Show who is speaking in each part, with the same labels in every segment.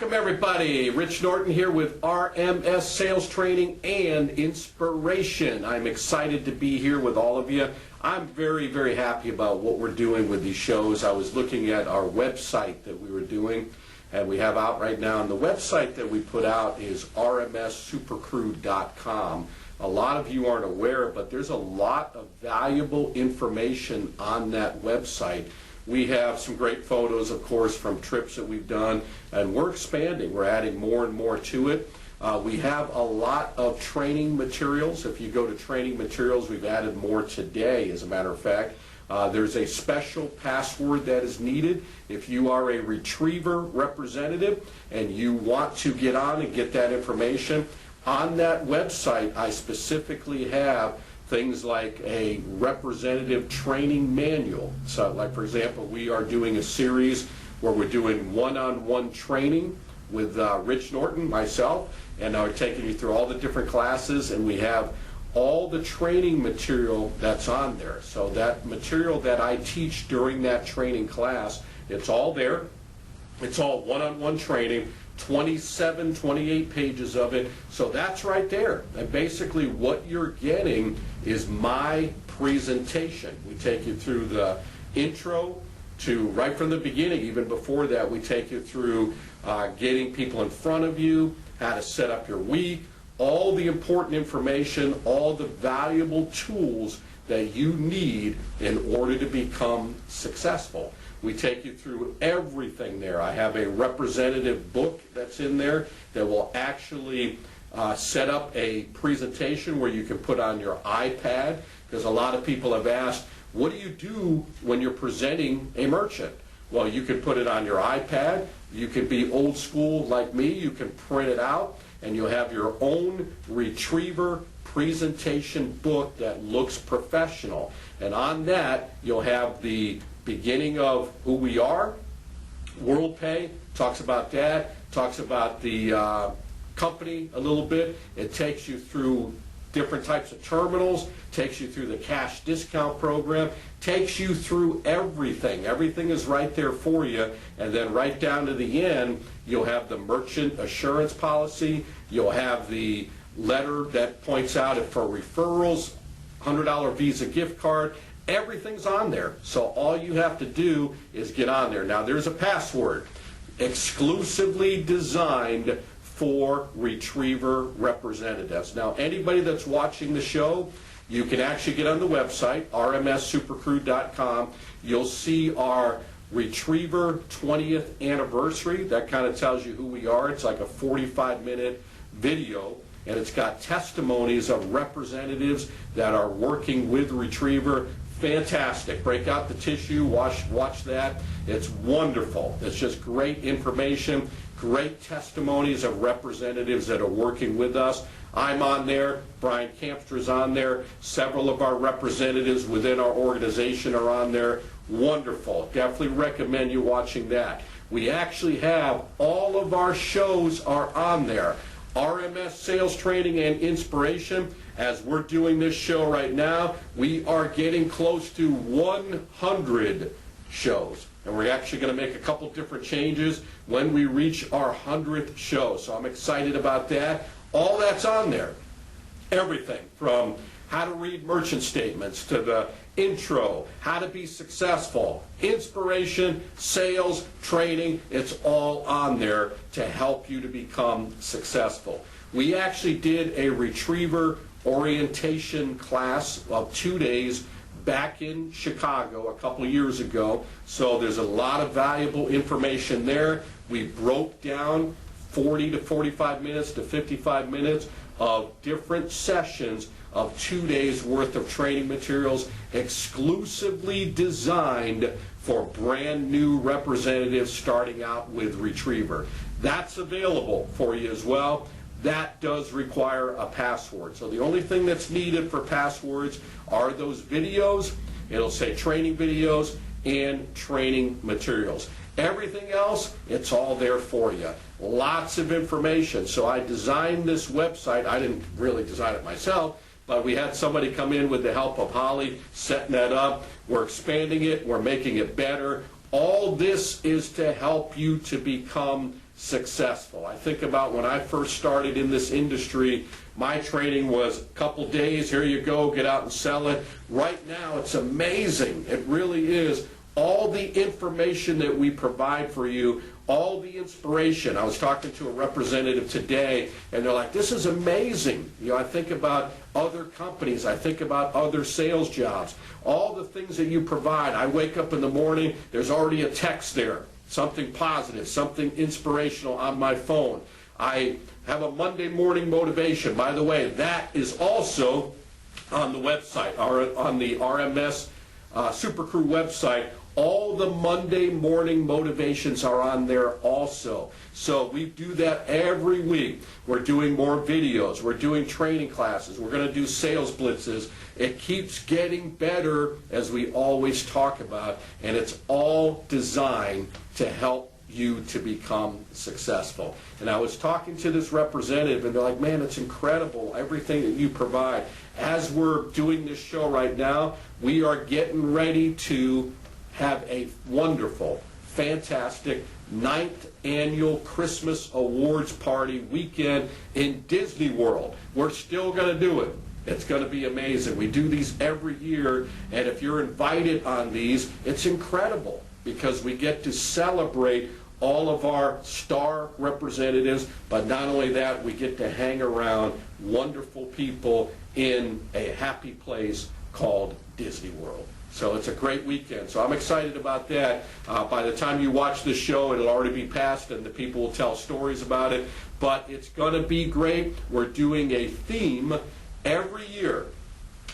Speaker 1: Welcome everybody. Rich Norton here with RMS Sales Training and Inspiration. I'm excited to be here with all of you. I'm very, very happy about what we're doing with these shows. I was looking at our website that we were doing, and we have out right now, and the website that we put out is rmssupercrew.com. A lot of you aren't aware, but there's a lot of valuable information on that website. We have some great photos, of course, from trips that we've done, and we're expanding. We're adding more and more to it. We have a lot of training materials. If you go to training materials, we've added more today, as a matter of fact. There's a special password that is needed. If you are a retriever representative and you want to get on and get that information, on that website, I specifically have things like a representative training manual. So like, for example, we are doing a series where we're doing one-on-one training with Rich Norton, myself, and we're taking you through all the different classes, and we have all the training material that's on there. So that material that I teach during that training class, it's all there. It's all one-on-one training. 27, 28 pages of it. So that's right there. And basically what you're getting is my presentation. We take you through the intro to right from the beginning. Even before that, we take you through getting people in front of you, how to set up your week, all the important information, all the valuable tools that you need in order to become successful. We take you through everything there. I have a representative book that's in there that will actually set up a presentation where you can put on your iPad, because a lot of people have asked, what do you do when you're presenting a merchant? Well, you can put it on your iPad. You can be old school like me. You can print it out, and you'll have your own retriever presentation book that looks professional. And on that, you'll have the beginning of who we are. WorldPay talks about that, talks about the company a little bit. It takes you through different types of terminals, takes you through the cash discount program, takes you through everything. Everything is right there for you. And then right down to the end, you'll have the merchant assurance policy. You'll have the letter that points out if for referrals, $100 Visa gift card. Everything's on there. So all you have to do is get on there. Now there's a password exclusively designed for retriever representatives. Now anybody that's watching the show, you can actually get on the website, rmssupercrew.com. You'll see our retriever 20th anniversary. That kind of tells you who we are. It's like a 45-minute video, and it's got testimonies of representatives that are working with retriever. Fantastic. Break out the tissue, watch that. It's wonderful. It's just great information, great testimonies of representatives that are working with us. I'm on there, Brian Campstra's on there, several of our representatives within our organization are on there. Wonderful. Definitely recommend you watching that. We actually have all of our shows are on there. RMS Sales Training and Inspiration. As we're doing this show right now, we are getting close to 100 shows. And we're actually going to make a couple different changes when we reach our 100th show. So I'm excited about that. All that's on there. Everything from how to read merchant statements to the intro, how to be successful, inspiration, sales, training, it's all on there to help you to become successful. We actually did a retriever orientation class of 2 days back in Chicago a couple of years ago, so there's a lot of valuable information there. We broke down 40 to 45 minutes to 55 minutes of different sessions of 2 days worth of training materials exclusively designed for brand new representatives starting out with retriever. That's available for you as well. That does require a password. So the only thing that's needed for passwords are those videos. It'll say training videos and training materials. Everything else, it's all there for you. Lots of information. So I designed this website. I didn't really design it myself, but we had somebody come in with the help of Holly, setting that up. We're expanding it. We're making it better. All this is to help you to become successful. I think about when I first started in this industry, my training was a couple days, here you go, get out and sell it. Right now, it's amazing. It really is. All the information that we provide for you, all the inspiration. I was talking to a representative today, and they're like, this is amazing. You know, I think about other companies. I think about other sales jobs. All the things that you provide. I wake up in the morning, there's already a text there. Something positive, something inspirational on my phone. I have a Monday morning motivation. By the way, that is also on the website, or on the RMS Super Crew website. All the Monday morning motivations are on there also. So we do that every week. We're doing more videos. We're doing training classes. We're going to do sales blitzes. It keeps getting better, as we always talk about, and it's all designed to help you to become successful. And I was talking to this representative, and they're like, man, it's incredible, everything that you provide. As we're doing this show right now, we are getting ready to have a wonderful, fantastic 9th annual Christmas awards party weekend in Disney World. We're still going to do it. It's going to be amazing. We do these every year, and if you're invited on these, it's incredible because we get to celebrate all of our star representatives, but not only that, we get to hang around wonderful people in a happy place called Disney World. So it's a great weekend. So I'm excited about that. By the time you watch this show, it'll already be past and the people will tell stories about it. But it's going to be great. We're doing a theme every year.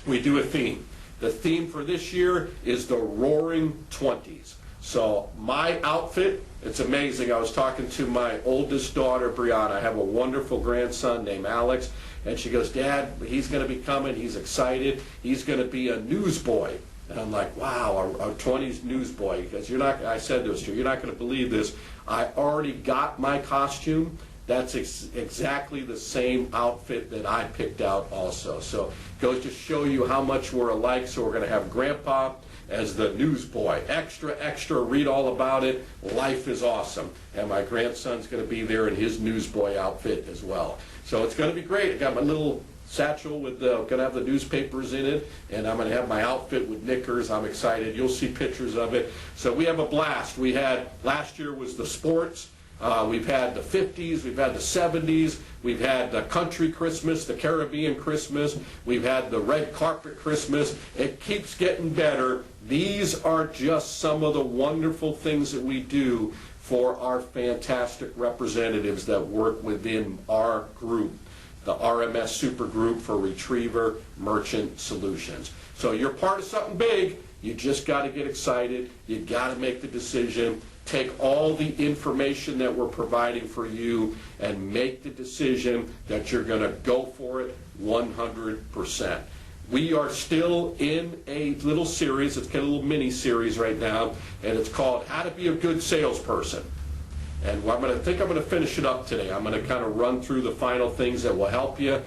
Speaker 1: We do a theme. The theme for this year is the Roaring 20s. So my outfit, it's amazing. I was talking to my oldest daughter, Brianna. I have a wonderful grandson named Alex. And she goes, Dad, he's going to be coming. He's excited. He's going to be a newsboy. And I'm like, wow, a 20s newsboy. Because you're not, I said this to her, you're not going to believe this. I already got my costume. That's exactly the same outfit that I picked out also. So it goes to show you how much we're alike. So we're going to have Grandpa as the newsboy. Extra, extra, read all about it. Life is awesome. And my grandson's going to be there in his newsboy outfit as well. So it's going to be great. I got my little satchel with going to have the newspapers in it, and I'm going to have my outfit with knickers. I'm excited. You'll see pictures of it. So we have a blast. We had, last year was the sports. We've had the 50s, we've had the 70s, we've had the country Christmas, the Caribbean Christmas, we've had the red carpet Christmas. It keeps getting better. These are just some of the wonderful things that we do for our fantastic representatives that work within our group, the RMS Super Group for Retriever Merchant Solutions. So you're part of something big. You just got to get excited. You got to make the decision. Take all the information that we're providing for you and make the decision that you're going to go for it 100%. We are still in a little series. It's kind of a little mini series right now, and it's called How to Be a Good Salesperson. And I'm going to finish it up today. I'm going to kind of run through the final things that will help you.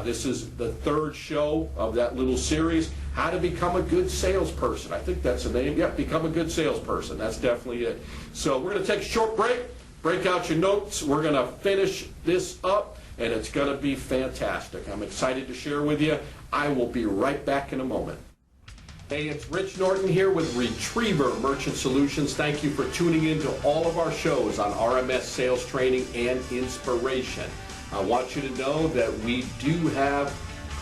Speaker 1: This is the third show of that little series, How to Become a Good Salesperson. I think that's the name. Yep, Become a Good Salesperson. That's definitely it. So we're going to take a short break, break out your notes. We're going to finish this up, and it's going to be fantastic. I'm excited to share with you. I will be right back in a moment. Hey, it's Rich Norton here with Retriever Merchant Solutions. Thank you for tuning in to all of our shows on RMS Sales Training and Inspiration. I want you to know that we do have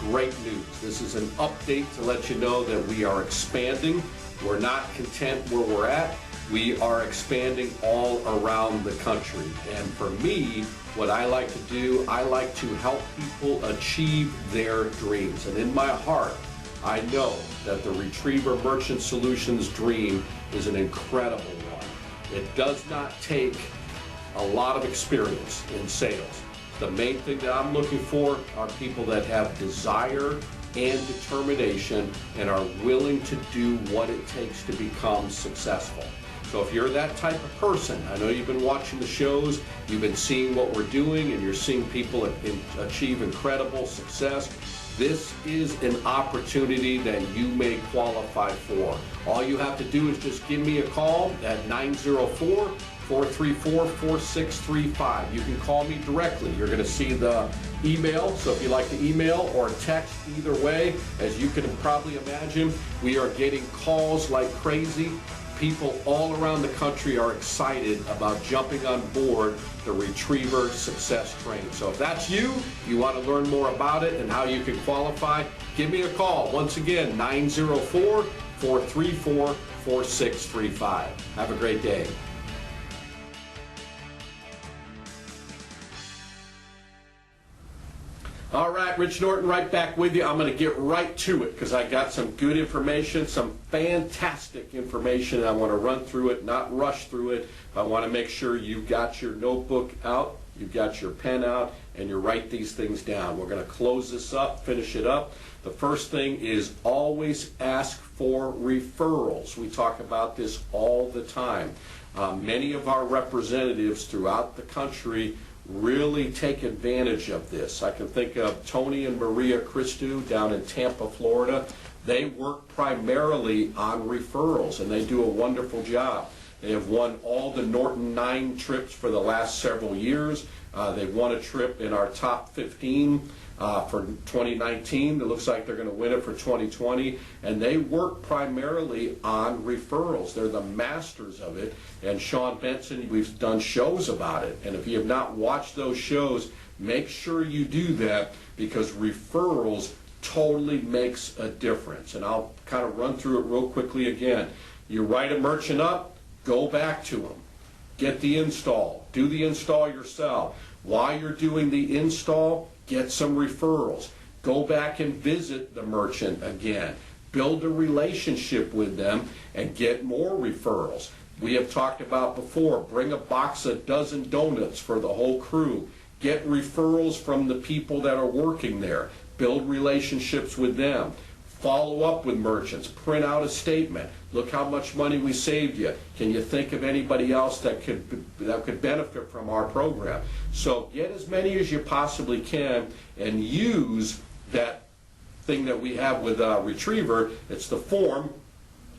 Speaker 1: great news. This is an update to let you know that we are expanding. We're not content where we're at. We are expanding all around the country. And for me, what I like to do, I like to help people achieve their dreams. And in my heart, I know that the Retriever Merchant Solutions dream is an incredible one. It does not take a lot of experience in sales. The main thing that I'm looking for are people that have desire and determination and are willing to do what it takes to become successful. So if you're that type of person, I know you've been watching the shows, you've been seeing what we're doing, and you're seeing people achieve incredible success. this is an opportunity that you may qualify for. All you have to do is just give me a call at 904-434-4635. You can call me directly. You're going to see the email, so if you like to email or text, either way, as you can probably imagine, we are getting calls like crazy. People all around the country are excited about jumping on board the Retriever Success Train. So if that's you, you want to learn more about it and how you can qualify, give me a call. Once again, 904-434-4635. Have a great day. All right, Rich Norton right back with you. I'm going to get right to it because I got some good information, some fantastic information. I want to run through it, not rush through it. I want to make sure you've got your notebook out, you've got your pen out, and you write these things down. We're going to close this up, finish it up. The first thing is always ask for referrals. We talk about this all the time. Many of our representatives throughout the country really take advantage of this. I can think of Tony and Maria Christou down in Tampa, Florida. They work primarily on referrals, and they do a wonderful job. They have won all the Norton 9 trips for the last several years. They've won a trip in our top 15 for 2019. It looks like they're going to win it for 2020. And they work primarily on referrals. They're the masters of it. And Sean Benson, we've done shows about it. And if you have not watched those shows, make sure you do that, because referrals totally makes a difference. And I'll kind of run through it real quickly again. You write a merchant up, go back to them. Get the install. Do the install yourself. While you're doing the install, get some referrals. Go back and visit the merchant again. Build a relationship with them and get more referrals. We have talked about before, bring a box of dozen donuts for the whole crew. Get referrals from the people that are working there. Build relationships with them. Follow up with merchants. Print out a statement. Look how much money we saved you. Can you think of anybody else that could benefit from our program? So get as many as you possibly can and use that thing that we have with Retriever. It's the form.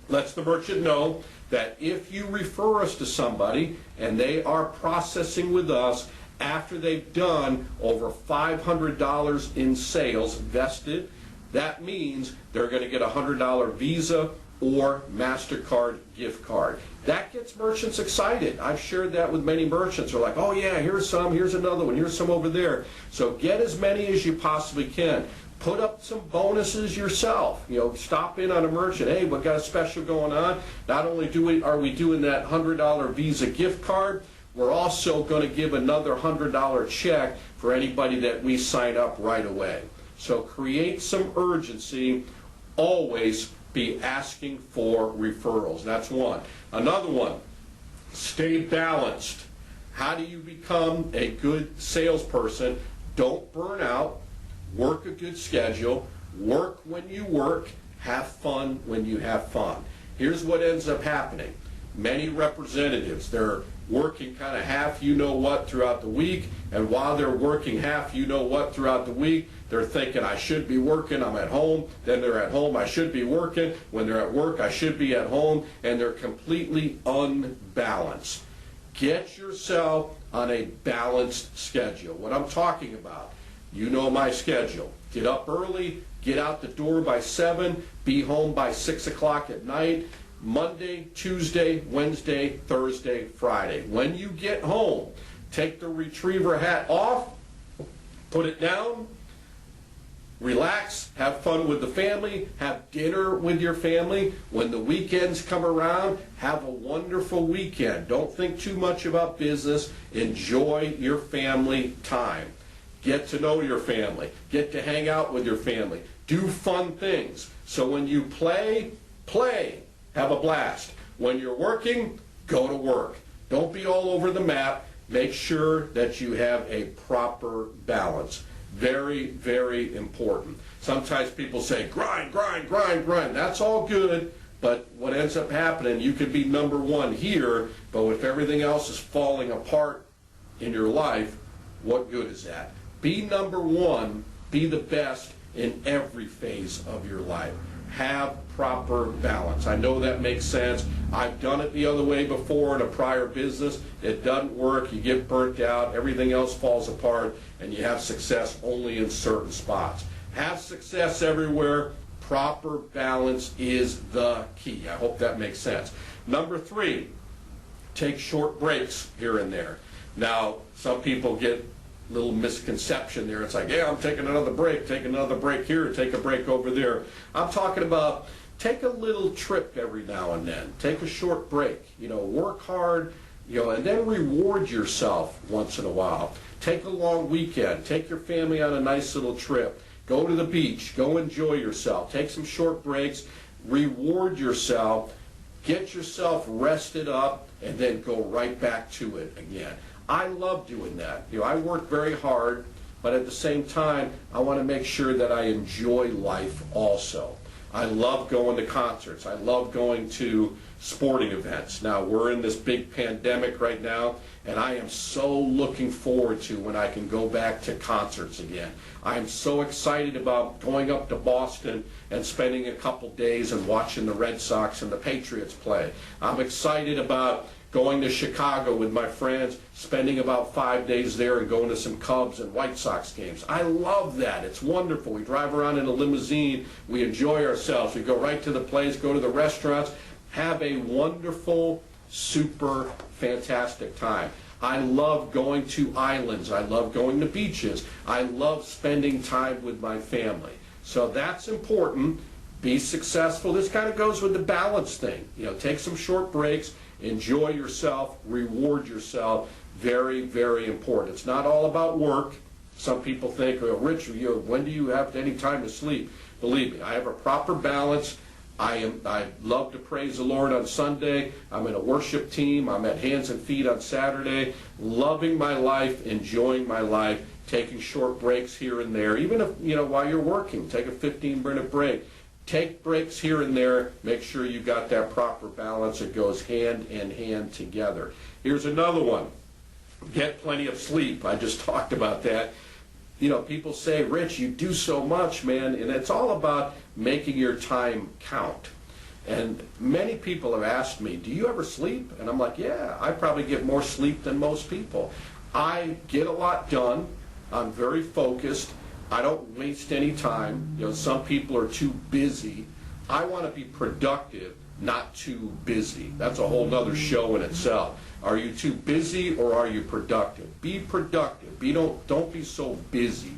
Speaker 1: Lets the merchant know that if you refer us to somebody and they are processing with us after they've done over $500 in sales vested, that means they're going to get a $100 Visa or MasterCard gift card. That gets merchants excited. I've shared that with many merchants. They're like, oh yeah, here's some, here's another one, here's some over there. So get as many as you possibly can. Put up some bonuses yourself. You know, stop in on a merchant. Hey, we've got a special going on. Not only are we doing that $100 Visa gift card, we're also going to give another $100 check for anybody that we sign up right away. So create some urgency. Always be asking for referrals. That's one. Another one, stay balanced. How do you become a good salesperson? Don't burn out. Work a good schedule. Work when you work. Have fun when you have fun. Here's what ends up happening. Many representatives, they're working kind of half you-know-what throughout the week, and while they're working half you-know-what throughout the week, they're thinking, I should be working, I'm at home. Then they're at home, I should be working. When they're at work, I should be at home. And they're completely unbalanced. Get yourself on a balanced schedule. What I'm talking about, you know my schedule. Get up early, get out the door by 7, be home by 6 o'clock at night. Monday, Tuesday, Wednesday, Thursday, Friday. When you get home, take the Retriever hat off, put it down, relax, have fun with the family, have dinner with your family. When the weekends come around, have a wonderful weekend. Don't think too much about business. Enjoy your family time. Get to know your family. Get to hang out with your family. Do fun things. So when you play. Have a blast. When you're working, go to work. Don't be all over the map. Make sure that you have a proper balance. Very, very important. Sometimes people say, grind, grind, grind, grind. That's all good, but what ends up happening, you could be number one here, but if everything else is falling apart in your life, what good is that? Be number one, be the best, in every phase of your life. Have proper balance. I know that makes sense. I've done it the other way before in a prior business. It doesn't work. You get burnt out. Everything else falls apart, and you have success only in certain spots. Have success everywhere. Proper balance is the key. I hope that makes sense. Number 3, take short breaks here and there. Now, some people get a little misconception there. It's like, yeah, I'm taking another break here, take a break over there. I'm talking about take a little trip every now and then. Take a short break. Work hard, and then reward yourself once in a while. Take a long weekend. Take your family on a nice little trip. Go to the beach. Go enjoy yourself. Take some short breaks. Reward yourself. Get yourself rested up, and then go right back to it again. I love doing that. I work very hard, but at the same time, I want to make sure that I enjoy life also. I love going to concerts. I love going to sporting events. Now, we're in this big pandemic right now, and I am so looking forward to when I can go back to concerts again. I am so excited about going up to Boston and spending a couple days and watching the Red Sox and the Patriots play. I'm excited about going to Chicago with my friends, spending about 5 days there and going to some Cubs and White Sox games. I love that. It's wonderful. We drive around in a limousine. We enjoy ourselves. We go right to the place, go to the restaurants, have a wonderful, super fantastic time. I love going to islands. I love going to beaches. I love spending time with my family. So that's important. Be successful. This kind of goes with the balance thing. Take some short breaks. Enjoy yourself, reward yourself. Very, very important. It's not all about work. Some people think, well, Rich, when do you have any time to sleep? Believe me, I have a proper balance. I love to praise the Lord on Sunday. I'm in a worship team. I'm at Hands and Feet on Saturday. Loving my life, enjoying my life, taking short breaks here and there. Even if, while you're working, take a 15-minute break. Take breaks here and there. Make sure you got that proper balance. It goes hand in hand together. Here's another one. Get plenty of sleep. I just talked about that. People say, Rich, you do so much, man, and it's all about making your time count. And many people have asked me, do you ever sleep? And I'm like, yeah, I probably get more sleep than most people. I get a lot done. I'm very focused. I don't waste any time. Some people are too busy. I want to be productive, not too busy. That's a whole nother show in itself. Are you too busy or are you productive? Be productive. Don't be so busy.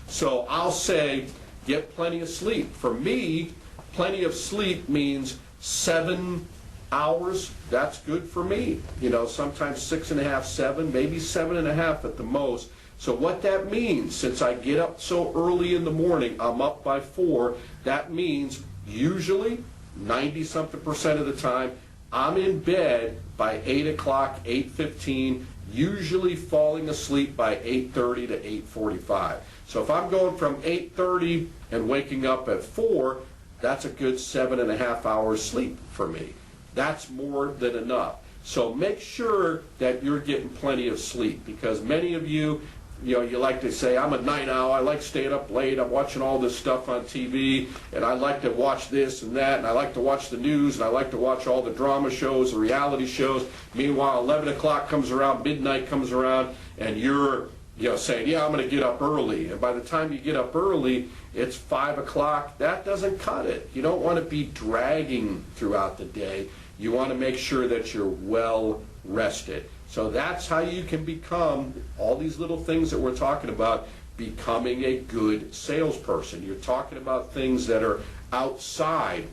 Speaker 1: So I'll say get plenty of sleep. For me, plenty of sleep means 7 hours. That's good for me. Sometimes 6.5, 7, maybe 7.5 at the most. So what that means, since I get up so early in the morning, I'm up by 4, that means usually 90-something% of the time, I'm in bed by 8 o'clock, 8:15, usually falling asleep by 8:30 to 8:45. So if I'm going from 8:30 and waking up at 4, that's a good 7.5 hours sleep for me. That's more than enough. So make sure that you're getting plenty of sleep, because many of you, you like to say, I'm a night owl, I like staying up late, I'm watching all this stuff on TV, and I like to watch this and that, and I like to watch the news, and I like to watch all the drama shows, the reality shows. Meanwhile, 11 o'clock comes around, midnight comes around, and you're saying, yeah, I'm going to get up early. And by the time you get up early, it's 5 o'clock. That doesn't cut it. You don't want to be dragging throughout the day. You want to make sure that you're well rested. So that's how you can become, all these little things that we're talking about, becoming a good salesperson. You're talking about things that are outside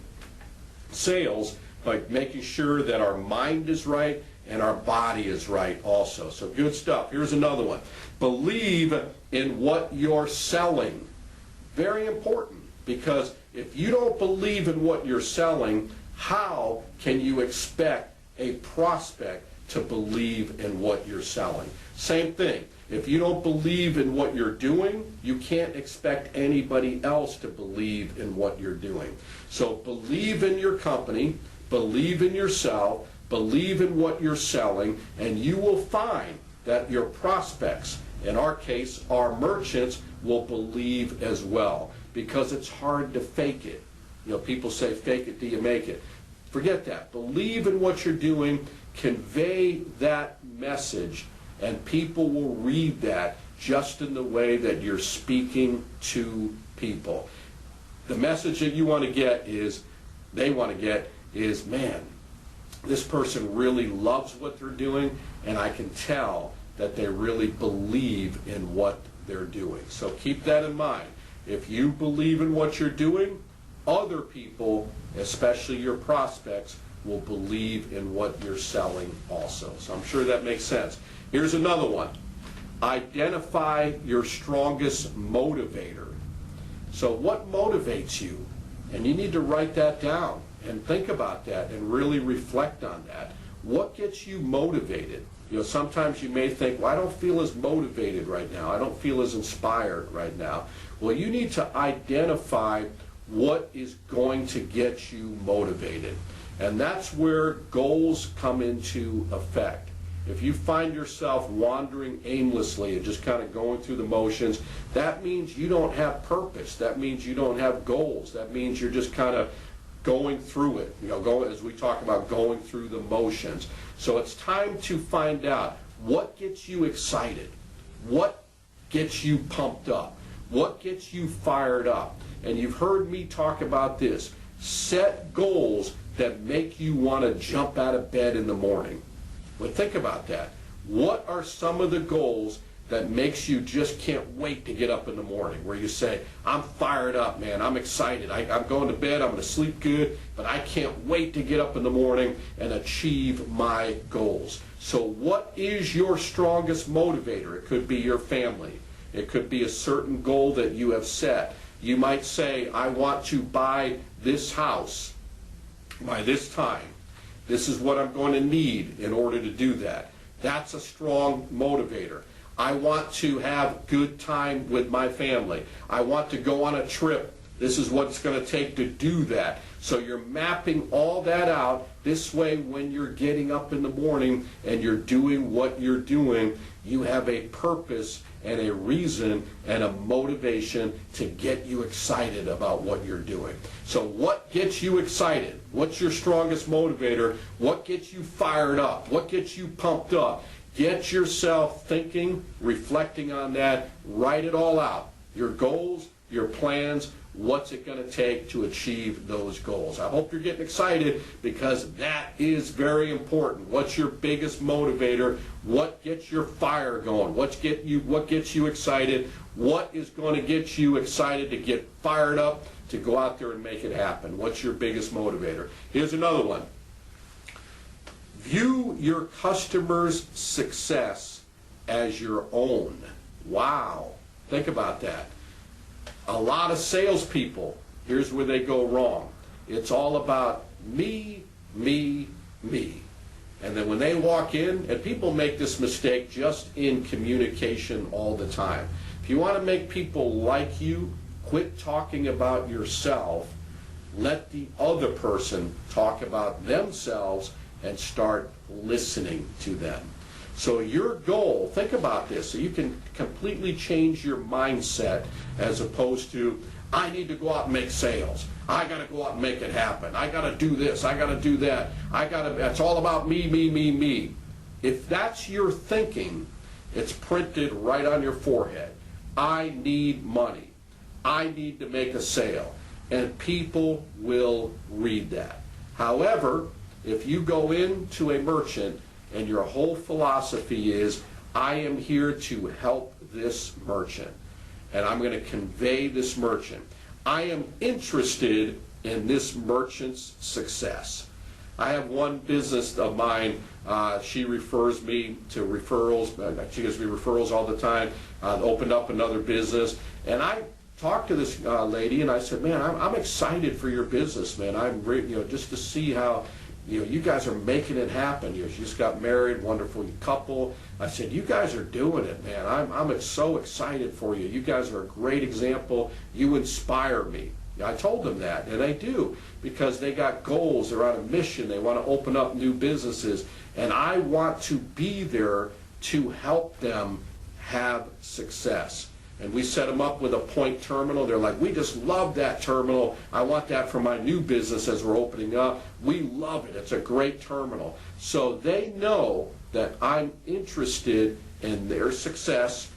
Speaker 1: sales, but making sure that our mind is right and our body is right also. So good stuff. Here's another one. Believe in what you're selling. Very important, because if you don't believe in what you're selling, how can you expect a prospect to believe in what you're selling? Same thing. If you don't believe in what you're doing, you can't expect anybody else to believe in what you're doing. So believe in your company, believe in yourself, believe in what you're selling, and you will find that your prospects, in our case, our merchants, will believe as well. because it's hard to fake it. You know, people say, fake it till you make it. Forget that. Believe in what you're doing, convey that message, and people will read that just in the way that you're speaking to people. The message that you want to get is, they want to get is, man, this person really loves what they're doing, and I can tell that they really believe in what they're doing. So keep that in mind. If you believe in what you're doing, other people, especially your prospects, will believe in what you're selling also. So I'm sure that makes sense. Here's another one. Identify your strongest motivator. So what motivates you? And you need to write that down and think about that and really reflect on that. What gets you motivated? You know, sometimes you may think, well, I don't feel as motivated right now. I don't feel as inspired right now. Well, you need to identify what is going to get you motivated. And that's where goals come into effect. If you find yourself wandering aimlessly and just kind of going through the motions, that means you don't have purpose. That means you don't have goals. That means you're just kind of going through it, you know, as we talk about going through the motions. So it's time to find out what gets you excited, what gets you pumped up, what gets you fired up. And you've heard me talk about this. Set goals that make you want to jump out of bed in the morning. But think about that. What are some of the goals that makes you just can't wait to get up in the morning, where you say, I'm fired up, man, I'm excited, I'm going to bed, I'm going to sleep good, but I can't wait to get up in the morning and achieve my goals. So what is your strongest motivator? It could be your family. It could be a certain goal that you have set. You might say, I want to buy this house by this time. This is what I'm going to need in order to do that. That's a strong motivator. I want to have good time with my family. I want to go on a trip. This is what it's going to take to do that. So you're mapping all that out. This way, when you're getting up in the morning and you're doing what you're doing, you have a purpose and a reason and a motivation to get you excited about what you're doing. So what gets you excited? What's your strongest motivator? What gets you fired up? What gets you pumped up? Get yourself thinking, reflecting on that, write it all out. Your goals, your plans, what's it going to take to achieve those goals. I hope you're getting excited, because that is very important. What's your biggest motivator? What gets your fire going? What gets you excited? What is going to get you excited to get fired up to go out there and make it happen? What's your biggest motivator? Here's another one. View your customer's success as your own. Wow. Think about that. A lot of salespeople, here's where they go wrong. It's all about me, me, me. And then when they walk in, and people make this mistake just in communication all the time. If you want to make people like you, quit talking about yourself. Let the other person talk about themselves and start listening to them. So your goal, think about this, so you can completely change your mindset, as opposed to, I need to go out and make sales. I got to go out and make it happen. I got to do this. I got to do that. It's all about me, me, me, me. If that's your thinking, it's printed right on your forehead. I need money. I need to make a sale. And people will read that. However, if you go into a merchant and your whole philosophy is, I am here to help this merchant, and I'm going to convey this merchant. I am interested in this merchant's success. I have one business of mine, she refers me to referrals. She gives me referrals all the time. Opened up another business, and I talked to this lady, and I said, man, I'm excited for your business, man. I'm just to see how you guys are making it happen. You just got married, wonderful couple. I said, you guys are doing it, man. I'm so excited for you. You guys are a great example. You inspire me. I told them that, and they do, because they got goals. They're on a mission. They want to open up new businesses, and I want to be there to help them have success. and we set them up with a point terminal. They're like, we just love that terminal. I want that for my new business as we're opening up. We love it. It's a great terminal. So they know that I'm interested in their success.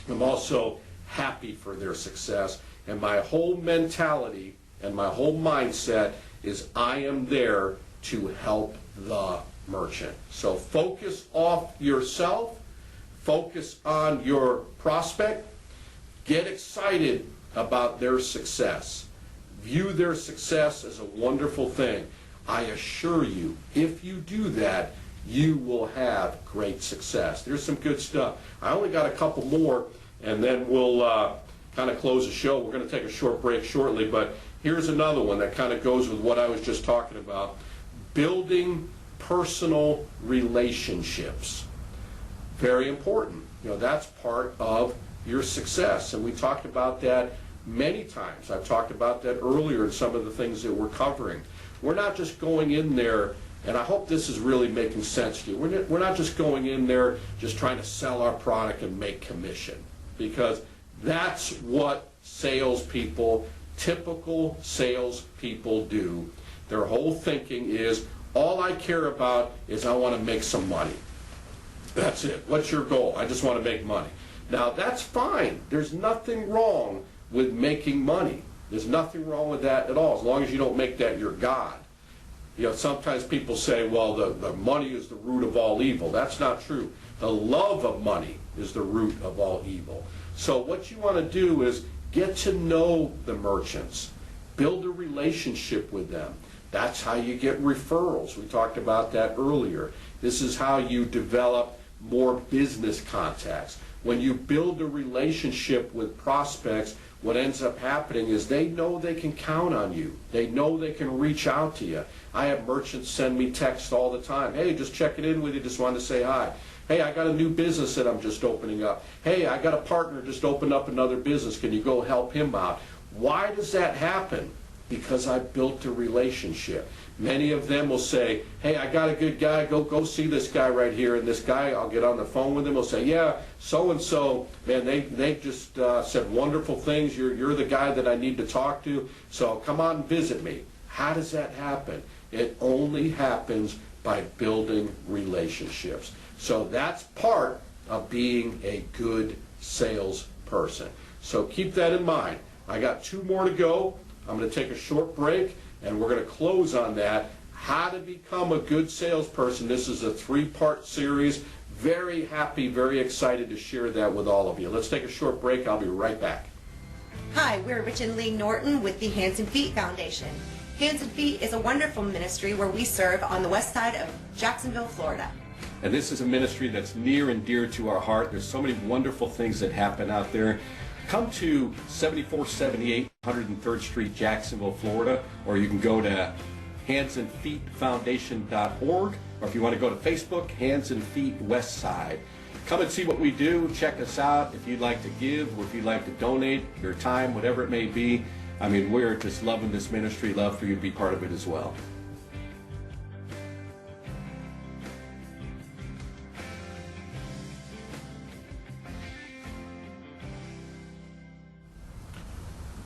Speaker 1: I'm also happy for their success. And my whole mentality and my whole mindset is I am there to help the merchant. So focus off yourself. Focus on your prospect. Get excited about their success. View their success as a wonderful thing. I assure you, if you do that, you will have great success. There's some good stuff. I only got a couple more, and then we'll kind of close the show. We're going to take a short break shortly, but here's another one that kind of goes with what I was just talking about. Building personal relationships. Very important. That's part of your success, and we talked about that many times. I've talked about that earlier in some of the things that we're covering. We're not just going in there, and I hope this is really making sense to you. We're not just going in there just trying to sell our product and make commission, because that's what salespeople, typical salespeople do. Their whole thinking is, all I care about is I want to make some money. That's it. What's your goal? I just want to make money. Now, that's fine. There's nothing wrong with making money. There's nothing wrong with that at all, as long as you don't make that your God. Sometimes people say, well, the money is the root of all evil. That's not true. The love of money is the root of all evil. So what you want to do is get to know the merchants. Build a relationship with them. That's how you get referrals. We talked about that earlier. This is how you develop more business contacts. When you build a relationship with prospects, what ends up happening is they know they can count on you. They know they can reach out to you. I have merchants send me texts all the time. Hey, just checking in with you, just wanted to say hi. Hey, I got a new business that I'm just opening up. Hey, I got a partner just opened up another business. Can you go help him out? Why does that happen? Because I built a relationship. Many of them will say, hey, I got a good guy, go see this guy right here. And this guy, I'll get on the phone with him, will say, yeah, so-and-so, man, they just said wonderful things. You're the guy that I need to talk to, so come on and visit me. How does that happen? It only happens by building relationships. So that's part of being a good salesperson. So keep that in mind. I got 2 more to go. I'm going to take a short break, and we're going to close on that. How to become a good salesperson. This is a 3-part series. Very happy, very excited to share that with all of you. Let's take a short break. I'll be right back.
Speaker 2: Hi, we're Rich and Lee Norton with the Hands and Feet Foundation. Hands and Feet is a wonderful ministry where we serve on the west side of Jacksonville, Florida.
Speaker 3: And this is a ministry that's near and dear to our heart. There's so many wonderful things that happen out there. Come to 7478 103rd Street, Jacksonville, Florida, or you can go to handsandfeetfoundation.org, or if you want to go to Facebook, Hands and Feet West Side. Come and see what we do. Check us out. If you'd like to give, or if you'd like to donate your time, whatever it may be. I mean, we're just loving this ministry. Love for you to be part of it as well.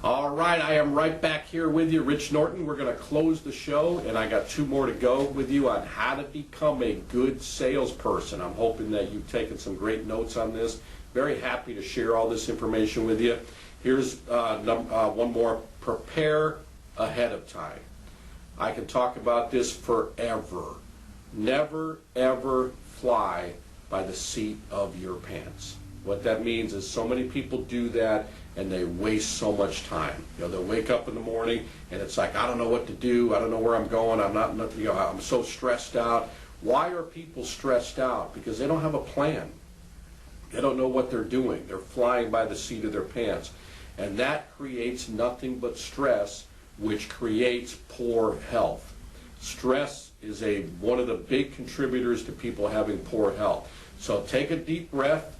Speaker 1: All right, I am right back here with you, Rich Norton. We're going to close the show, and I got 2 more to go with you on how to become a good salesperson. I'm hoping that you've taken some great notes on this. Very happy to share all this information with you. Here's one more. Prepare ahead of time. I can talk about this forever. Never, ever fly by the seat of your pants. What that means is so many people do that, and they waste so much time. They'll wake up in the morning and it's like, I don't know what to do. I don't know where I'm going. I'm so stressed out. Why are people stressed out? Because they don't have a plan. They don't know what they're doing. They're flying by the seat of their pants. And that creates nothing but stress, which creates poor health. Stress is one of the big contributors to people having poor health. So take a deep breath,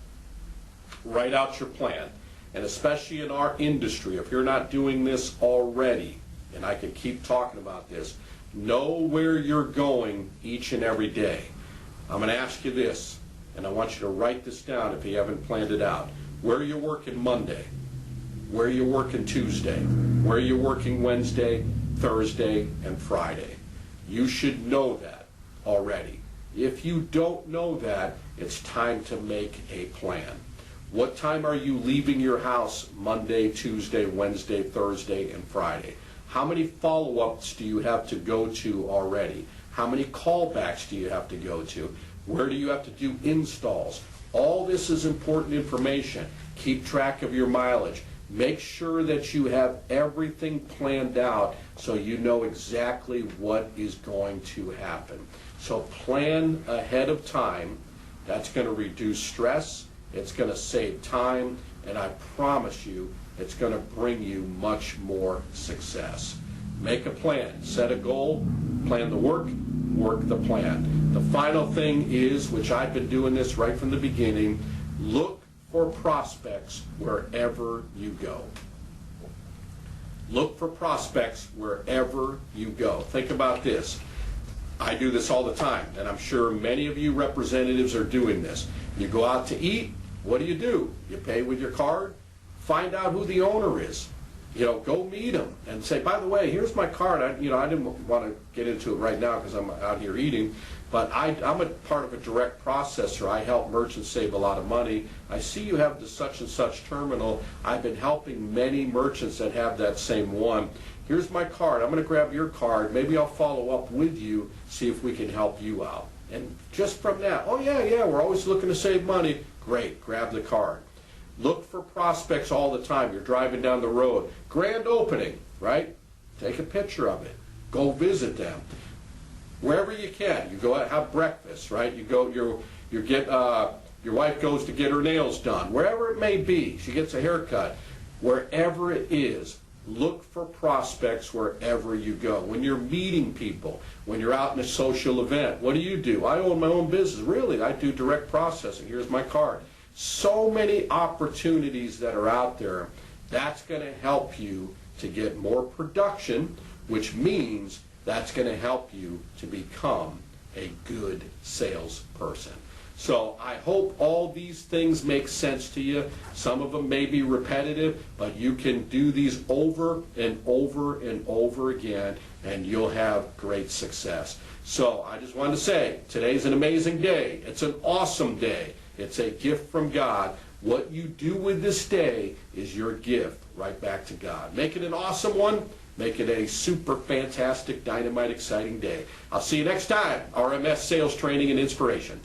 Speaker 1: write out your plan. And especially in our industry, if you're not doing this already, and I can keep talking about this, know where you're going each and every day. I'm going to ask you this, and I want you to write this down if you haven't planned it out. where you're working Monday, where you're working Tuesday, where you're working Wednesday, Thursday, and Friday. You should know that already. If you don't know that, it's time to make a plan. What time are you leaving your house Monday, Tuesday, Wednesday, Thursday, and Friday? How many follow-ups do you have to go to already? How many callbacks do you have to go to? Where do you have to do installs? All this is important information. Keep track of your mileage. Make sure that you have everything planned out so you know exactly what is going to happen. So plan ahead of time. That's going to reduce stress, it's going to save time, and I promise you it's going to bring you much more success. Make a plan, set a goal, plan the work, work the plan. The final thing is, which I've been doing this right from the beginning, look for prospects wherever you go. Look for prospects wherever you go. Think about this. I do this all the time, and I'm sure many of you representatives are doing this. You go out to eat, what do? You pay with your card, find out who the owner is. Go meet them and say, by the way, here's my card. I didn't want to get into it right now because I'm out here eating, but I'm a part of a direct processor. I help merchants save a lot of money. I see you have the such and such terminal. I've been helping many merchants that have that same one. Here's my card. I'm going to grab your card. Maybe I'll follow up with you, see if we can help you out. And just from that, oh yeah, we're always looking to save money. Great, grab the card. Look for prospects all the time. You're driving down the road. Grand opening, right? Take a picture of it. Go visit them. Wherever you can. You go have breakfast, right? Your wife goes to get her nails done. Wherever it may be. She gets a haircut. Wherever it is, look for prospects wherever you go. When you're meeting people, when you're out in a social event, what do? I own my own business. Really, I do direct processing. Here's my card. So many opportunities that are out there. That's going to help you to get more production, which means that's going to help you to become a good salesperson. So I hope all these things make sense to you. Some of them may be repetitive, but you can do these over and over and over again, and you'll have great success. So I just wanted to say, today's an amazing day. It's an awesome day. It's a gift from God. What you do with this day is your gift right back to God. Make it an awesome one. Make it a super fantastic, dynamite, exciting day. I'll see you next time. RMS Sales Training and Inspiration.